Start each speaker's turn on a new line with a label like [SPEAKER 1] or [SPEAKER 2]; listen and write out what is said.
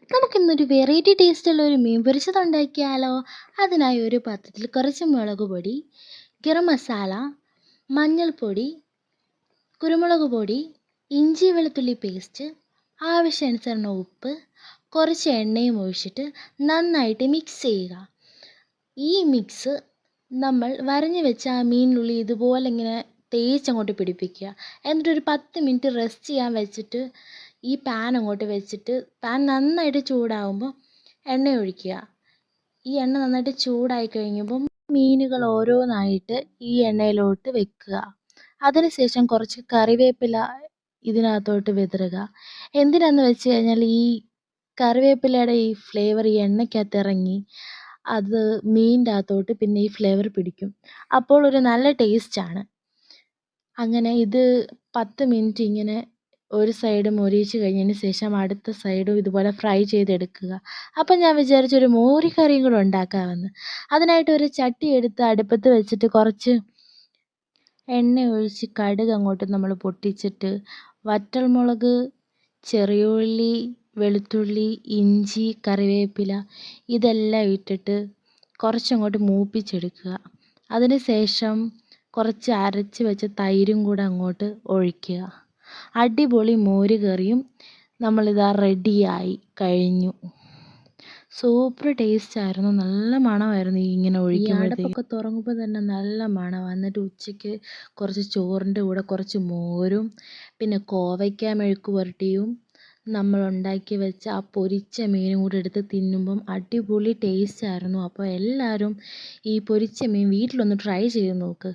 [SPEAKER 1] നമുക്കിന്നൊരു വെറൈറ്റി ടേസ്റ്റുള്ള ഒരു മീൻ പൊരിച്ചത് ഉണ്ടാക്കിയാലോ? അതിനായി ഒരു പാത്രത്തിൽ കുറച്ച് മുളക് പൊടി, ഗരം മസാല, മഞ്ഞൾപ്പൊടി, കുരുമുളക് പൊടി, ഇഞ്ചി വെളുത്തുള്ളി പേസ്റ്റ്, ആവശ്യാനുസരണം ഉപ്പ്, കുറച്ച് എണ്ണയും ഒഴിച്ചിട്ട് നന്നായിട്ട് മിക്സ് ചെയ്യുക. ഈ മിക്സ് നമ്മൾ വരഞ്ഞു വെച്ച ആ മീനിനുള്ളിൽ ഇതുപോലെ ഇങ്ങനെ തേച്ചങ്ങോട്ട് പിടിപ്പിക്കുക. എന്നിട്ടൊരു 10 മിനിറ്റ് റെസ്റ്റ് ചെയ്യാൻ വെച്ചിട്ട് ഈ പാൻ അങ്ങോട്ട് വെച്ചിട്ട് പാൻ നന്നായിട്ട് ചൂടാകുമ്പോൾ എണ്ണ ഒഴിക്കുക. ഈ എണ്ണ നന്നായിട്ട് ചൂടായി കഴിയുമ്പം മീനുകൾ ഓരോന്നായിട്ട് ഈ എണ്ണയിലോട്ട് വെക്കുക. അതിനുശേഷം കുറച്ച് കറിവേപ്പില ഇതിനകത്തോട്ട് വിതറുക. എന്തിനാന്ന് വെച്ച് കഴിഞ്ഞാൽ ഈ കറിവേപ്പിലയുടെ ഈ ഫ്ലേവർ ഈ എണ്ണയ്ക്കകത്ത് ഇറങ്ങി അത് മീനിൻ്റെ അകത്തോട്ട് പിന്നെ ഈ ഫ്ലേവർ പിടിക്കും. അപ്പോൾ ഒരു നല്ല ടേസ്റ്റാണ്. അങ്ങനെ ഇത് 10 മിനിറ്റ് ഇങ്ങനെ ഒരു സൈഡ് മൊരിയിച്ച് കഴിഞ്ഞതിന് ശേഷം അടുത്ത സൈഡും ഇതുപോലെ ഫ്രൈ ചെയ്തെടുക്കുക. അപ്പം ഞാൻ വിചാരിച്ചു ഒരു മോരുകറിയും കൂടെ ഉണ്ടാക്കാമെന്ന്. അതിനായിട്ട് ഒരു ചട്ടി എടുത്ത് അടുപ്പത്ത് വെച്ചിട്ട് കുറച്ച് എണ്ണ ഒഴിച്ച് കടുക് അങ്ങോട്ട് നമ്മൾ പൊട്ടിച്ചിട്ട് വറ്റൽമുളക്, ചെറിയുള്ളി, വെളുത്തുള്ളി, ഇഞ്ചി, കറിവേപ്പില ഇതെല്ലാം ഇട്ടിട്ട് കുറച്ചങ്ങോട്ട് മൂപ്പിച്ചെടുക്കുക. അതിന് ശേഷം കുറച്ച് അരച്ച് വെച്ച തൈരും കൂടെ അങ്ങോട്ട് ഒഴിക്കുക. അടിപൊളി മോര് കറിയും നമ്മളിതാ റെഡിയായി കഴിഞ്ഞു. സൂപ്പർ ടേസ്റ്റായിരുന്നു. നല്ല മണമായിരുന്നു ഇങ്ങനെ ഒഴിക്കുമ്പോഴത്തേക്കും. ഈ അടപ്പൊക്കെ തുറക്കുമ്പോൾ തന്നെ നല്ല മണമാണ്. എന്നിട്ട് ഉച്ചയ്ക്ക് കുറച്ച് ചോറിൻ്റെ കൂടെ കുറച്ച് മോരും പിന്നെ കോവയ്ക്ക മെഴുക്ക് പുരട്ടിയും നമ്മൾ ഉണ്ടാക്കി വെച്ച ആ പൊരിച്ച മീനും കൂടെ എടുത്ത് തിന്നുമ്പം അടിപൊളി ടേസ്റ്റായിരുന്നു. അപ്പോൾ എല്ലാവരും ഈ പൊരിച്ച മീൻ വീട്ടിലൊന്ന് ട്രൈ ചെയ്ത് നോക്ക്.